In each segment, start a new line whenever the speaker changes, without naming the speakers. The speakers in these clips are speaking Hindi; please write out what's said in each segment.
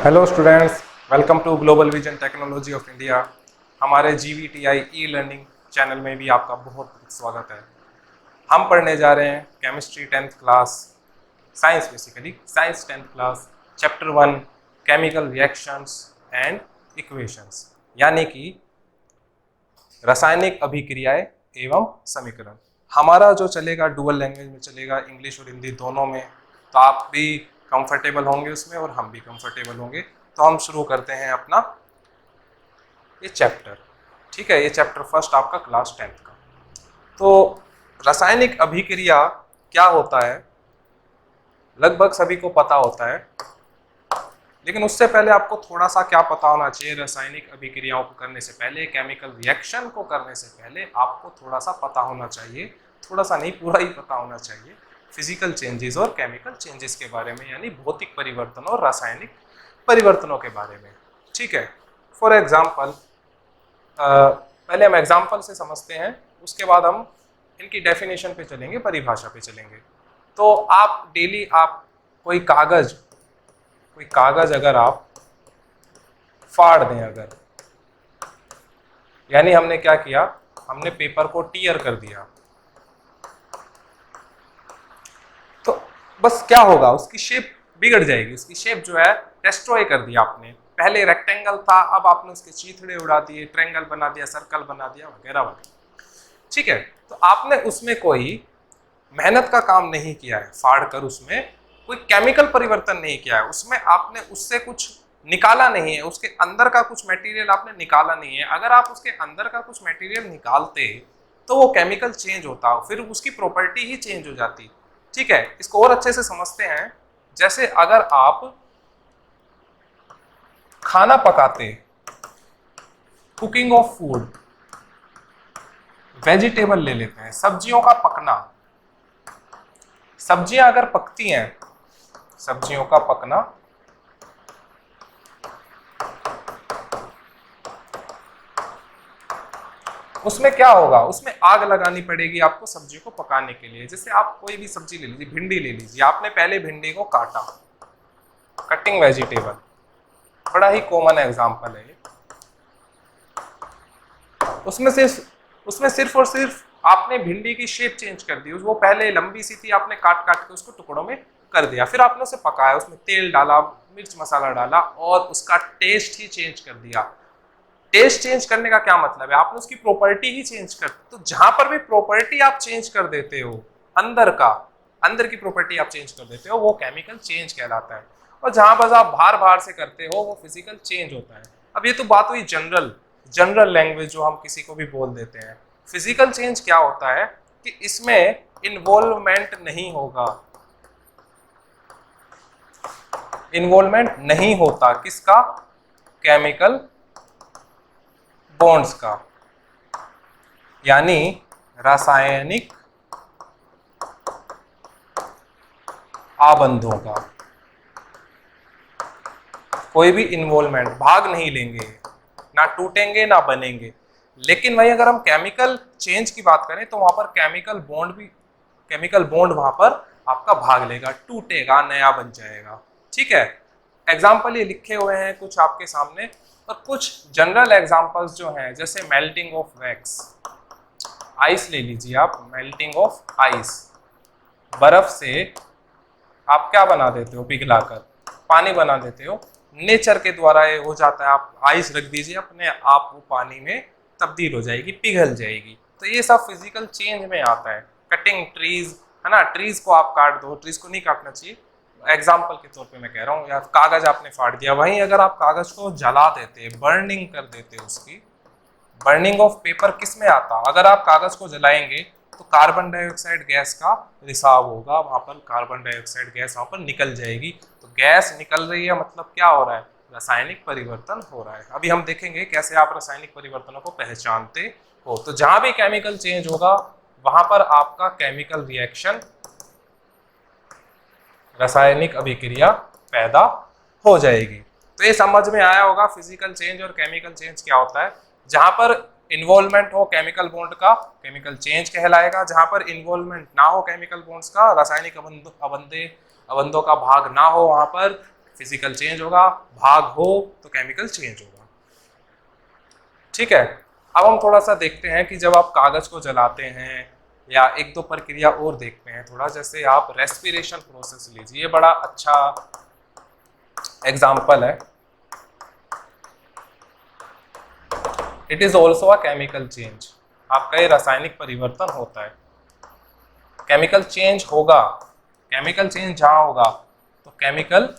Hello students, welcome to global vision technology of India. हमारे GVTI ई लर्निंग चैनल में भी आपका बहुत बहुत स्वागत है। हम पढ़ने जा रहे हैं chemistry 10th class, science basically science 10th class, chapter 1 chemical reactions and equations, यानी कि रासायनिक अभिक्रियाएं एवं समीकरण। हमारा जो चलेगा डुअल लैंग्वेज में चलेगा, इंग्लिश और हिंदी दोनों में, तो आप भी कंफर्टेबल होंगे उसमें और हम भी कंफर्टेबल होंगे। तो हम शुरू करते हैं अपना ये चैप्टर। ठीक है, ये चैप्टर फर्स्ट आपका क्लास 10th का। तो रासायनिक अभिक्रिया क्या होता है लगभग सभी को पता होता है, लेकिन उससे पहले आपको थोड़ा सा क्या पता होना चाहिए। रासायनिक अभिक्रियाओं को करने से पहले, केमिकल रिएक्शन को करने से पहले आपको थोड़ा सा पता होना चाहिए, थोड़ा सा नहीं पूरा ही पता होना चाहिए, फिजिकल चेंजेस और केमिकल चेंजेस के बारे में, यानी भौतिक परिवर्तन और रासायनिक परिवर्तनों के बारे में। ठीक है, फॉर एग्जाम्पल पहले हम एग्जाम्पल से समझते हैं, उसके बाद हम इनकी डेफिनेशन पे चलेंगे, परिभाषा पे चलेंगे। तो आप डेली आप कोई कागज अगर आप फाड़ दें, अगर यानी हमने क्या किया, हमने पेपर को टीयर कर दिया, तो बस क्या होगा, उसकी शेप बिगड़ जाएगी। उसकी शेप जो है डिस्ट्रॉय कर दिया आपने। पहले रेक्टेंगल था, अब आपने उसके चीथड़े उड़ा दिए, ट्रायंगल बना दिया, सर्कल बना दिया, वगैरह वगैरह। ठीक है, तो आपने उसमें कोई मेहनत का काम नहीं किया है, फाड़ कर उसमें कोई केमिकल परिवर्तन नहीं किया है, उसमें आपने उससे कुछ निकाला नहीं है, उसके अंदर का कुछ मटेरियल आपने निकाला नहीं है। अगर आप उसके अंदर का कुछ मटेरियल निकालते तो वो केमिकल चेंज होता, फिर उसकी प्रॉपर्टी ही चेंज हो जाती। ठीक है, इसको और अच्छे से समझते हैं। जैसे अगर आप खाना पकाते, कुकिंग ऑफ फूड, वेजिटेबल ले लेते हैं, सब्जियों का पकना, सब्जियां अगर पकती हैं, सब्जियों का पकना, उसमें क्या होगा, उसमें आग लगानी पड़ेगी आपको सब्जियों को पकाने के लिए। जैसे आप कोई भी सब्जी ले लीजिए, भिंडी ले लीजिए, आपने पहले भिंडी को काटा, कटिंग वेजिटेबल, बड़ा ही कॉमन एग्जांपल है ये। उसमें सिर्फ और सिर्फ आपने भिंडी की शेप चेंज कर दी, वो पहले लंबी सी थी, आपने काट काट के उसको टुकड़ों में कर दिया, फिर आपने उसे पकाया, उसमें तेल डाला, मिर्च मसाला डाला और उसका टेस्ट ही चेंज कर दिया। टेस्ट चेंज करने का क्या मतलब है, आपने उसकी प्रॉपर्टी ही चेंज कर। तो जहां पर भी प्रॉपर्टी आप चेंज कर देते हो, अंदर की प्रॉपर्टी आप चेंज कर देते हो, वो केमिकल चेंज कहलाता है। और जहां पर आप बाहर बाहर से करते हो, वो फिजिकल चेंज होता है। अब ये तो बात हुई जनरल लैंग्वेज जो हम किसी को भी बोल देते हैं। फिजिकल चेंज क्या होता है कि इसमें इन्वॉल्वमेंट नहीं होगा, इन्वॉल्वमेंट नहीं होता किसका, केमिकल बॉन्ड्स का, यानी रासायनिक आबंधों का। कोई भी इन्वॉल्वमेंट, भाग नहीं लेंगे, ना टूटेंगे ना बनेंगे। लेकिन वही अगर हम केमिकल चेंज की बात करें तो वहां पर केमिकल बॉन्ड वहां पर आपका भाग लेगा, टूटेगा, नया बन जाएगा। ठीक है, एग्जाम्पल ये लिखे हुए हैं कुछ आपके सामने, और कुछ जनरल एग्जाम्पल्स जो हैं, जैसे मेल्टिंग ऑफ वैक्स, आइस ले लीजिए आप, मेल्टिंग ऑफ आइस, बर्फ से आप क्या बना देते हो, पिघलाकर पानी बना देते हो, नेचर के द्वारा ये हो जाता है। आप आइस रख दीजिए, अपने आप वो पानी में तब्दील हो जाएगी, पिघल जाएगी। तो ये सब फिजिकल चेंज में आता है। कटिंग ट्रीज है ना, ट्रीज को आप काट दो, ट्रीज को नहीं काटना चाहिए, एग्जाम्पल के तौर पे मैं कह रहा हूँ। या कागज आपने फाड़ दिया, वहीं अगर आप कागज को जला देते, बर्निंग कर देते, उसकी बर्निंग ऑफ पेपर किस में आता, अगर आप कागज को जलाएंगे तो कार्बन डाइऑक्साइड गैस का रिसाव होगा, वहां पर कार्बन डाइऑक्साइड गैस वहां पर निकल जाएगी। तो गैस निकल रही है, मतलब क्या हो रहा है, रासायनिक परिवर्तन हो रहा है। अभी हम देखेंगे कैसे आप रासायनिक परिवर्तनों को पहचानते हो। तो जहां भी केमिकल चेंज होगा वहां पर आपका केमिकल रिएक्शन, रासायनिक अभिक्रिया पैदा हो जाएगी। तो ये समझ में आया होगा फिजिकल चेंज और केमिकल चेंज क्या होता है। जहां पर इन्वॉल्वमेंट हो केमिकल बॉन्ड का, केमिकल चेंज कहलाएगा। जहां पर इन्वॉल्वमेंट ना हो केमिकल बॉन्ड्स का, रासायनिक अबंधों का भाग ना हो, वहां पर फिजिकल चेंज होगा, भाग हो तो केमिकल चेंज होगा। ठीक है, अब हम थोड़ा सा देखते हैं कि जब आप कागज को जलाते हैं या एक दो प्रक्रिया और देखते हैं थोड़ा, जैसे आप रेस्पिरेशन प्रोसेस लीजिए, ये बड़ा अच्छा एग्जाम्पल है। It is also a chemical change, आपका ये रासायनिक परिवर्तन होता है। केमिकल चेंज होगा, केमिकल चेंज जहां होगा तो केमिकल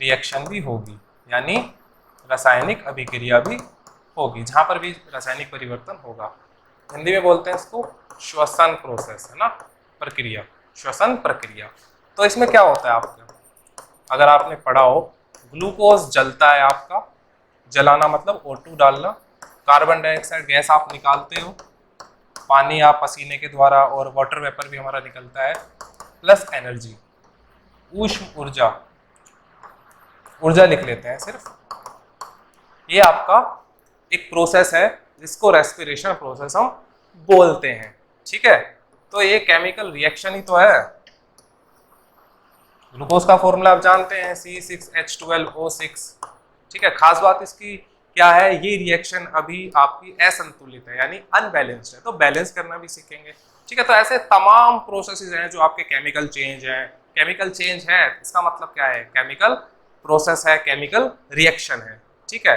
रिएक्शन भी होगी, यानी रासायनिक अभिक्रिया भी होगी, जहां पर भी रासायनिक परिवर्तन होगा। हिंदी में बोलते हैं इसको श्वसन प्रोसेस, है ना, प्रक्रिया, श्वसन प्रक्रिया। तो इसमें क्या होता है आपका, अगर आपने पढ़ा हो, ग्लूकोज जलता है आपका, जलाना मतलब O2 डालना, कार्बन डाइऑक्साइड गैस आप निकालते हो, पानी आप पसीने के द्वारा, और वाटर वेपर भी हमारा निकलता है, प्लस एनर्जी, ऊष्म ऊर्जा, ऊर्जा लिख लेते हैं सिर्फ। ये आपका एक प्रोसेस है जिसको रेस्पिरेशन प्रोसेस हम बोलते हैं। ठीक है, तो ये केमिकल रिएक्शन ही तो है। ग्लूकोज का फॉर्मूला आप जानते हैं C6H12O6। ठीक है, खास बात इसकी क्या है, ये रिएक्शन अभी आपकी असंतुलित है, यानी अनबैलेंस्ड है, तो बैलेंस करना भी सीखेंगे। ठीक है, तो ऐसे तमाम प्रोसेसेस हैं जो आपके केमिकल चेंज है। केमिकल चेंज है इसका मतलब क्या है, केमिकल प्रोसेस है, केमिकल रिएक्शन है। ठीक है,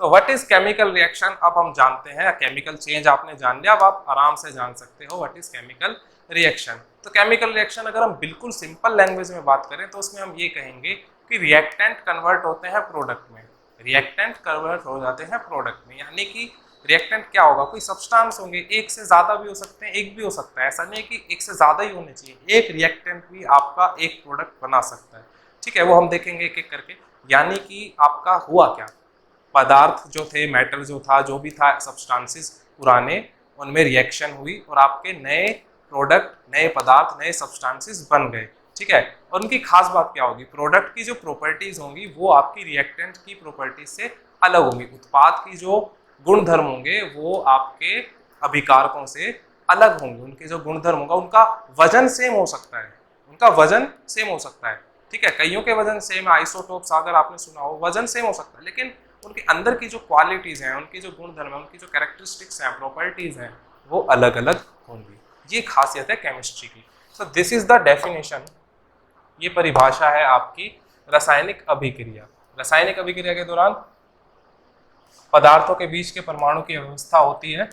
तो व्हाट इज केमिकल रिएक्शन अब हम जानते हैं। केमिकल चेंज आपने जान लिया, अब आप आराम से जान सकते हो व्हाट इज केमिकल रिएक्शन। तो केमिकल रिएक्शन अगर हम बिल्कुल सिंपल लैंग्वेज में बात करें तो उसमें हम ये कहेंगे कि रिएक्टेंट कन्वर्ट होते हैं प्रोडक्ट में, रिएक्टेंट कन्वर्ट हो जाते हैं प्रोडक्ट में, यानी कि रिएक्टेंट क्या होगा, कोई सब्सटेंस होंगे, एक से ज्यादा भी हो सकते हैं, एक भी हो सकता है, ऐसा नहीं कि एक से ज्यादा ही होने चाहिए, एक रिएक्टेंट भी आपका एक प्रोडक्ट बना सकता है। ठीक है, वो हम देखेंगे एक एक करके। यानी कि आपका हुआ क्या, पदार्थ जो थे, मेटल जो था, जो भी था, सब्सटेंसेस पुराने, उनमें रिएक्शन हुई और आपके नए प्रोडक्ट, नए पदार्थ, नए सब्सटेंसेस बन गए। ठीक है, और उनकी खास बात क्या होगी, प्रोडक्ट की जो प्रॉपर्टीज होंगी वो आपकी रिएक्टेंट की प्रॉपर्टीज से अलग होंगी, उत्पाद की जो गुण धर्म होंगे वो आपके अभिकारकों से अलग होंगे, उनके जो गुणधर्म होगा, उनका वजन सेम हो सकता है, उनका वजन सेम हो सकता है। ठीक है, कईयों के वजन सेम, आइसोटोप्स अगर आपने सुना हो, वजन सेम हो सकता है, लेकिन उनके अंदर की जो क्वालिटीज हैं, उनकी जो गुणधर्म है, उनकी जो कैरेक्टरिस्टिक्स हैं, प्रॉपर्टीज हैं, वो अलग अलग होंगी। ये खासियत है केमिस्ट्री की। So this is the definition, ये परिभाषा है आपकी रासायनिक अभिक्रिया। रासायनिक अभिक्रिया के दौरान पदार्थों के बीच के परमाणु की व्यवस्था होती है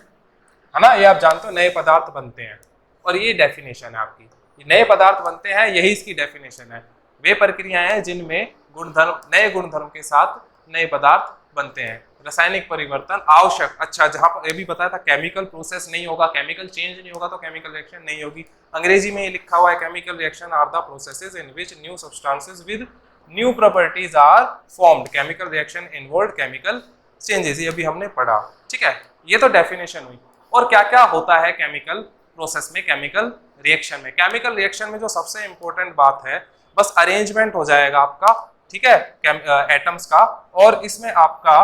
ना, ये आप जानते हो, नए पदार्थ बनते हैं, और ये डेफिनेशन है आपकी, ये नए पदार्थ बनते हैं, यही इसकी डेफिनेशन है। वे प्रक्रियाएं हैं जिनमें गुणधर्म, नए गुणधर्म के साथ नए पदार्थ बनते हैं। रासायनिक परिवर्तन आवश्यक, अच्छा जहां पर ये भी बताया था केमिकल प्रोसेस नहीं होगा, केमिकल चेंज नहीं होगा तो केमिकल रिएक्शन नहीं होगी। अंग्रेजी में ये लिखा हुआ है, chemical reaction are the processes in which new substances with new properties are formed, chemical reaction involve chemical changes, ये अभी हमने पढ़ा। ठीक है, ये तो डेफिनेशन हुई। और क्या क्या होता है केमिकल प्रोसेस में, केमिकल रिएक्शन में। केमिकल रिएक्शन में जो सबसे इंपॉर्टेंट बात है, बस अरेंजमेंट हो जाएगा आपका, ठीक है, एटम्स का, और इसमें आपका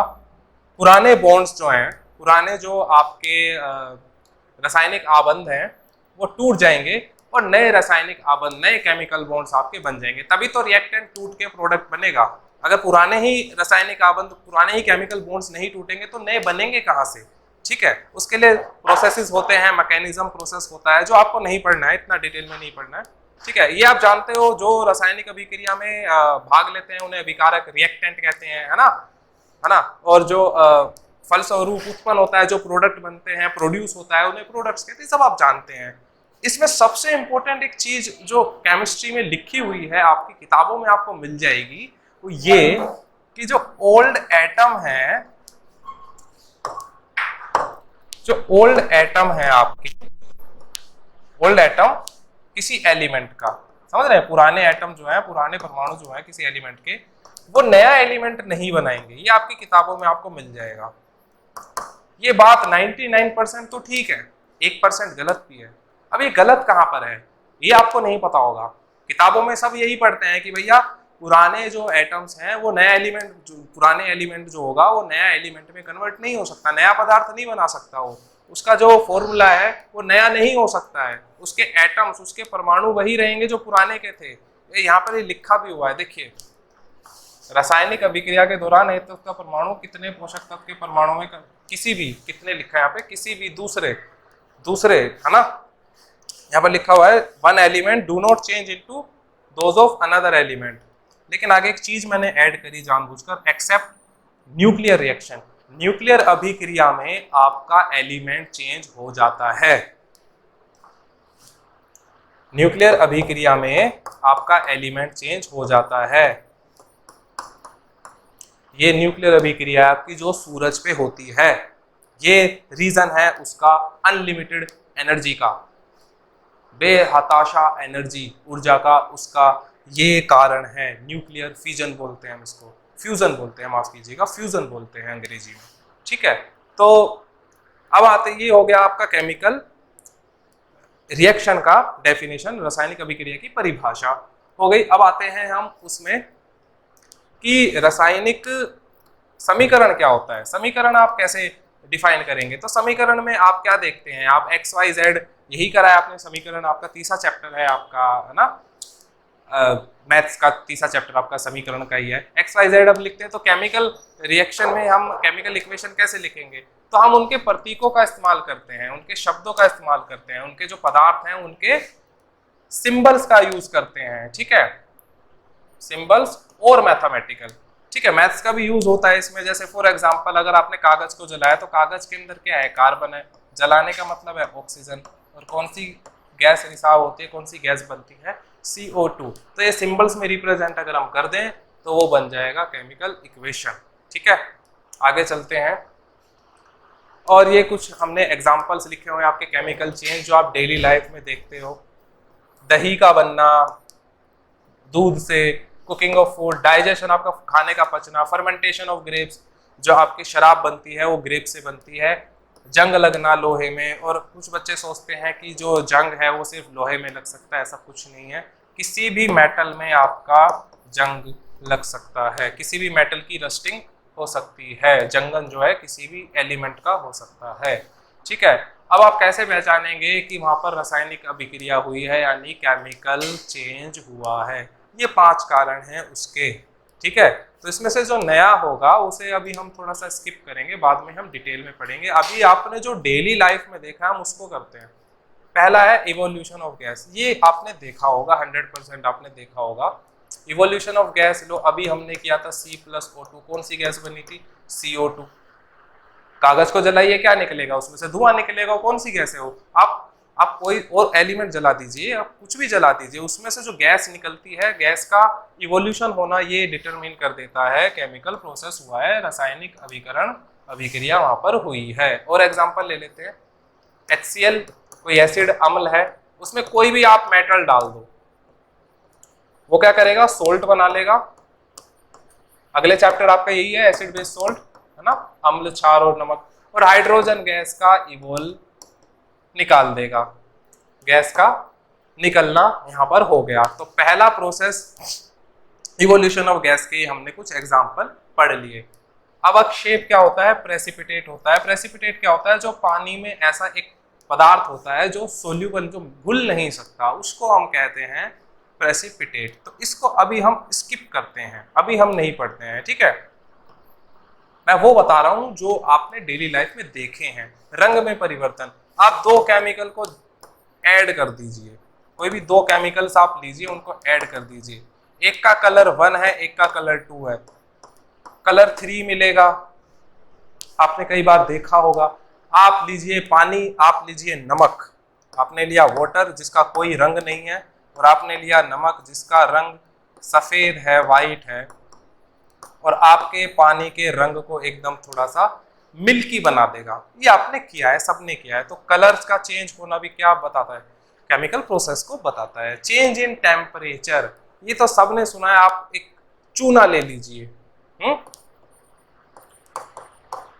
पुराने बॉन्ड्स जो हैं, पुराने जो आपके रासायनिक आबंध हैं वो टूट जाएंगे और नए रासायनिक आबंध, नए केमिकल बॉन्ड्स आपके बन जाएंगे, तभी तो रिएक्टेंट टूट के प्रोडक्ट बनेगा। अगर पुराने ही रासायनिक आबंध, पुराने ही केमिकल बॉन्ड्स नहीं टूटेंगे तो नए बनेंगे कहाँ से। ठीक है, उसके लिए प्रोसेसेस होते हैं, मैकेनिज्म प्रोसेस होता है, जो आपको नहीं पढ़ना है, इतना डिटेल में नहीं पढ़ना है। ठीक है, ये आप जानते हो, जो रासायनिक अभिक्रिया में भाग लेते हैं उन्हें अभिकारक, रिएक्टेंट कहते हैं, है ना, और जो फलस्वरूप उत्पन्न होता है, जो प्रोडक्ट बनते हैं, प्रोड्यूस होता है, उन्हें प्रोडक्ट्स कहते हैं, सब आप जानते हैं। इसमें सबसे इंपॉर्टेंट एक चीज जो केमिस्ट्री में लिखी हुई है, आपकी किताबों में आपको मिल जाएगी, वो ये कि जो ओल्ड एटम है, जो ओल्ड एटम है आपकी, ओल्ड एटम किसी एलिमेंट का, समझ रहे हैं, पुराने एटम जो है, पुराने परमाणु जो है किसी एलिमेंट के, वो नया एलिमेंट नहीं बनाएंगे, ये आपकी किताबों में आपको मिल जाएगा। ये बात 99% तो ठीक है, 1% गलत भी है। अब ये गलत कहाँ पर है, ये आपको नहीं पता होगा। किताबों में सब यही पढ़ते हैं कि भैया पुराने जो एटम्स हैं वो नया एलिमेंट, पुराने एलिमेंट जो होगा वो नया एलिमेंट में कन्वर्ट नहीं हो सकता, नया पदार्थ नहीं बना सकता, वो उसका जो फॉर्मूला है वो नया नहीं हो सकता है, उसके एटम्स, उसके परमाणु वही रहेंगे जो पुराने के थे। यहाँ पर ये लिखा भी हुआ है, देखिए, रासायनिक अभिक्रिया के दौरान एक तत्व का परमाणु कितने पोषक तत्व के परमाणु में किसी भी, कितने लिखा है यहाँ पे, किसी भी दूसरे है ना, यहाँ पर लिखा हुआ है one element do not change into those of another element. लेकिन आगे एक चीज मैंने ऐड करी जानबूझकर, एक्सेप्ट न्यूक्लियर रिएक्शन। न्यूक्लियर अभिक्रिया में आपका एलिमेंट चेंज हो जाता है। न्यूक्लियर अभिक्रिया में आपका एलिमेंट चेंज हो जाता है। ये न्यूक्लियर अभिक्रिया आपकी जो सूरज पे होती है, ये रीजन है उसका अनलिमिटेड एनर्जी का, बेहताशा एनर्जी, ऊर्जा का, उसका ये कारण है। न्यूक्लियर फ्यूजन बोलते हैं हम इसको, फ्यूजन बोलते हैं, माफ कीजिएगा, फ्यूजन बोलते हैं अंग्रेजी में। ठीक है, तो अब आते, ये हो गया आपका केमिकल रिएक्शन का डेफिनेशन, रासायनिक अभिक्रिया की परिभाषा हो गई। अब आते हैं हम उसमें कि रासायनिक समीकरण क्या होता है। समीकरण आप कैसे डिफाइन करेंगे, तो समीकरण में आप क्या देखते हैं, आप एक्स वाई जेड यही करा है आपने। समीकरण आपका तीसरा चैप्टर है आपका, है ना, मैथ्स का तीसरा चैप्टर आपका समीकरण का ही है। एक्स वाई जेड अब लिखते हैं, तो केमिकल रिएक्शन में हम केमिकल इक्वेशन कैसे लिखेंगे, तो हम उनके प्रतीकों का इस्तेमाल करते हैं, उनके शब्दों का इस्तेमाल करते हैं, उनके जो पदार्थ हैं उनके सिंबल्स का यूज करते हैं। ठीक है, सिंबल्स और मैथमेटिकल। ठीक है, मैथ्स का भी यूज होता है इसमें। जैसे फॉर एग्जांपल अगर आपने कागज को जलाया तो कागज के अंदर क्या है, कार्बन है, जलाने का मतलब है ऑक्सीजन, और कौन सी गैस रिसाव होती है, कौन सी गैस बनती है, CO2। तो ये सिंबल्स में रिप्रेजेंट अगर हम कर दें तो वो बन जाएगा केमिकल इक्वेशन। ठीक है, आगे चलते हैं। और ये कुछ हमने एग्जांपल्स लिखे हुए हैं आपके केमिकल चेंज जो आप डेली लाइफ में देखते हो। दही का बनना दूध से, कुकिंग ऑफ फूड, डाइजेशन आपका खाने का पचना, फर्मेंटेशन ऑफ ग्रेप्स, जो आपकी शराब बनती है वो ग्रेप से बनती है, जंग लगना लोहे में। और कुछ बच्चे सोचते हैं कि जो जंग है वो सिर्फ लोहे में लग सकता है, ऐसा कुछ नहीं है, किसी भी मेटल में आपका जंग लग सकता है, किसी भी मेटल की रस्टिंग हो सकती है, जंगन जो है किसी भी एलिमेंट का हो सकता है। ठीक है, अब आप कैसे पहचानेंगे कि वहां पर रासायनिक अभिक्रिया हुई है यानी केमिकल चेंज हुआ है। ये 5 कारण हैं उसके। ठीक है, तो इसमें से जो नया होगा उसे अभी हम थोड़ा सा स्किप करेंगे, बाद में हम डिटेल में पढ़ेंगे। अभी आपने जो डेली लाइफ में देखा हम उसको करते हैं। पहला है इवोल्यूशन ऑफ गैस। ये आपने देखा होगा, 100% आपने देखा होगा। इवोल्यूशन ऑफ गैस लो, अभी हमने किया था C+O2, कौन सी गैस बनी थी, CO2। कागज को जलाइए, क्या निकलेगा, उसमें से धुआं निकलेगा, कौन सी गैस है वो। आप कोई और एलिमेंट जला दीजिए, आप कुछ भी जला दीजिए, उसमें से जो गैस निकलती है, गैस का इवोल्यूशन होना ये डिटरमिन कर देता है केमिकल प्रोसेस हुआ है, रासायनिक अभिक्रिया वहां पर हुई है। और एग्जांपल ले लेते हैं, HCl कोई एसिड अम्ल है, उसमें कोई भी आप मेटल डाल दो, वो क्या करेगा, सोल्ट बना लेगा। अगले चैप्टर आपका यही है, एसिड बेस सोल्ट, है ना, अम्ल, क्षार और नमक। और हाइड्रोजन गैस का इवोल निकाल देगा, गैस का निकलना यहाँ पर हो गया। तो पहला प्रोसेस इवोल्यूशन ऑफ गैस के हमने कुछ एग्जांपल पढ़ लिए। अब अक्षेप क्या होता है, प्रेसिपिटेट होता है। प्रेसिपिटेट क्या होता है, जो पानी में ऐसा एक पदार्थ होता है जो सोल्यूबल, जो घुल नहीं सकता, उसको हम कहते हैं प्रेसिपिटेट। तो इसको अभी हम स्किप करते हैं, अभी हम नहीं पढ़ते हैं। ठीक है, मैं वो बता रहा हूं जो आपने डेली लाइफ में देखे हैं। रंग में परिवर्तन, आप 2 केमिकल को ऐड कर दीजिए, कोई भी 2 केमिकल्स आप लीजिए, उनको ऐड कर दीजिए। एक का कलर 1 है, एक का कलर 2 है, कलर 3 मिलेगा। आपने कई बार देखा होगा। आप लीजिए पानी, आप लीजिए नमक, आपने लिया वाटर जिसका कोई रंग नहीं है, और आपने लिया नमक जिसका रंग सफेद है, वाइट है, और आपके पानी के रंग को एकदम थोड़ा सा मिल्की बना देगा। ये आपने किया है, सबने किया है। तो कलर्स का चेंज होना भी क्या बताता है, केमिकल प्रोसेस को बताता है। चेंज इन टेम्परेचर, ये तो सबने सुना है। आप एक चूना ले लीजिए,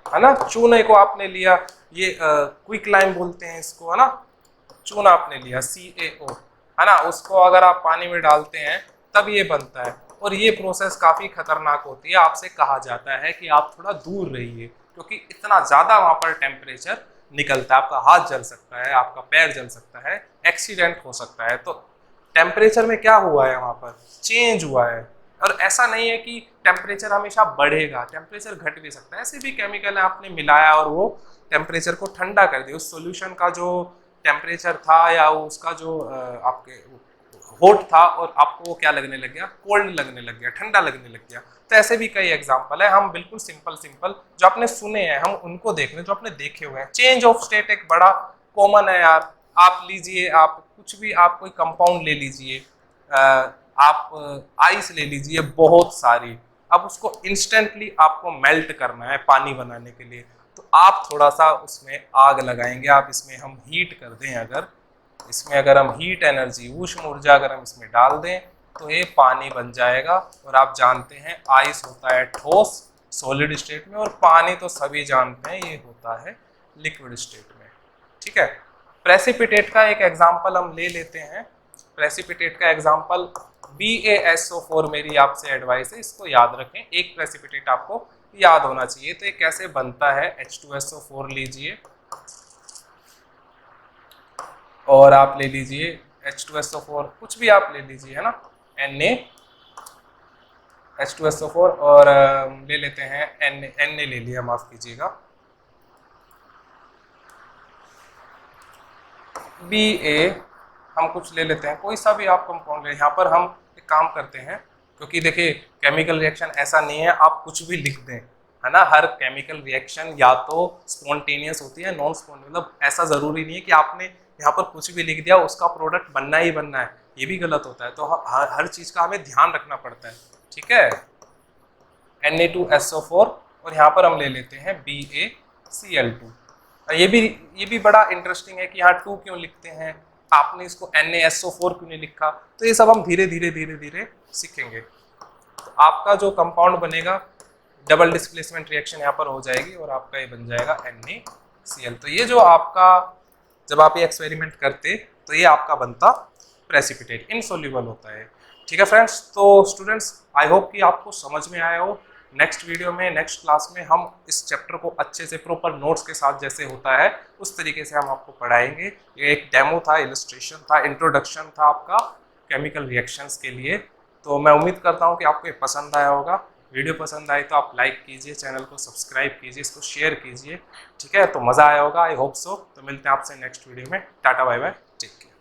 है ना, चूने को आपने लिया, ये क्विक लाइम बोलते हैं इसको, है ना, चूना आपने लिया CaO, है ना, उसको अगर आप पानी में डालते हैं तब ये बनता है। और ये प्रोसेस काफी खतरनाक होती है। आपसे कहा जाता है कि आप थोड़ा दूर रहिए, क्योंकि इतना ज्यादा वहां पर टेम्परेचर निकलता है, आपका हाथ जल सकता है, आपका पैर जल सकता है, एक्सीडेंट हो सकता है। तो टेम्परेचर में क्या हुआ है, वहां पर चेंज हुआ है। और ऐसा नहीं है कि टेम्परेचर हमेशा बढ़ेगा, टेम्परेचर घट भी सकता है। ऐसे भी केमिकल है आपने मिलाया और वो टेम्परेचर को ठंडा कर दिया, उस सॉल्यूशन का जो टेम्परेचर था या उसका जो आपके हॉट था और आपको वो क्या लगने लग गया, कोल्ड लगने लग गया, ठंडा लगने लग गया। तो ऐसे भी कई एग्जांपल है। हम बिल्कुल सिंपल सिंपल जो आपने सुने हैं हम उनको देख रहे हैं, जो आपने देखे हुए हैं। चेंज ऑफ स्टेट एक बड़ा कॉमन है यार। आप लीजिए, आप कुछ भी, आप कोई कंपाउंड ले लीजिए, आप आइस ले लीजिए बहुत सारी, अब उसको इंस्टेंटली आपको मेल्ट करना है पानी बनाने के लिए, तो आप थोड़ा सा उसमें आग लगाएंगे, आप इसमें हम हीट कर दें, अगर इसमें अगर हम हीट एनर्जी, ऊष्म ऊर्जा अगर हम इसमें डाल दें तो ये पानी बन जाएगा। और आप जानते हैं आइस होता है ठोस सॉलिड स्टेट में, और पानी तो सभी जानते हैं ये होता है लिक्विड स्टेट में। ठीक है, प्रेसिपिटेट का एक एग्जांपल हम ले लेते हैं। प्रेसिपिटेट का एग्जांपल BaSO4, मेरी आपसे एडवाइस है इसको याद रखें, एक प्रेसिपिटेट आपको याद होना चाहिए। तो ये कैसे बनता है, H2SO4 लीजिए और आप ले लीजिए H2SO4, कुछ भी आप ले लीजिए, है ना, H2SO4 और ले लेते हैं Na ले लिया, माफ कीजिएगा, Ba हम कुछ ले लेते हैं, कोई सा भी आप कंपाउंड ले। यहाँ पर हम एक काम करते हैं, क्योंकि देखिए केमिकल रिएक्शन ऐसा नहीं है आप कुछ भी लिख दें, है ना। हर केमिकल रिएक्शन या तो स्पॉन्टेनियस होती है, नॉन स्पॉन्टेनियस, मतलब ऐसा जरूरी नहीं है कि आपने यहाँ पर कुछ भी लिख दिया उसका प्रोडक्ट बनना ही बनना है, ये भी गलत होता है। तो हर चीज का हमें ध्यान रखना पड़ता है। ठीक है, Na2SO4 और यहाँ पर हम ले लेते हैं BaCl2। ये भी बड़ा इंटरेस्टिंग है कि यहाँ 2 क्यों लिखते हैं, आपने इसको NaSO4 क्यों नहीं लिखा, तो ये सब हम धीरे धीरे सीखेंगे। तो आपका जो कंपाउंड बनेगा, डबल डिस्प्लेसमेंट रिएक्शन यहाँ पर हो जाएगी और आपका ये बन जाएगा NaCl। तो ये जो आपका, जब आप ये एक्सपेरिमेंट करते तो ये आपका बनता प्रेसिपिटेट, इनसोल्यूबल होता है। ठीक है फ्रेंड्स, तो स्टूडेंट्स आई होप कि आपको समझ में आया हो। नेक्स्ट वीडियो में, नेक्स्ट क्लास में हम इस चैप्टर को अच्छे से प्रॉपर नोट्स के साथ जैसे होता है उस तरीके से हम आपको पढ़ाएंगे। ये एक डेमो था, इलस्ट्रेशन था, इंट्रोडक्शन था आपका केमिकल रिएक्शंस के लिए। तो मैं उम्मीद करता हूँ कि आपको ये पसंद आया होगा। वीडियो पसंद आए तो आप लाइक कीजिए, चैनल को सब्सक्राइब कीजिए, इसको शेयर कीजिए। ठीक है, तो मज़ा आया होगा, आई होप सो। तो मिलते हैं आपसे नेक्स्ट वीडियो में। Tata bye bye, take care.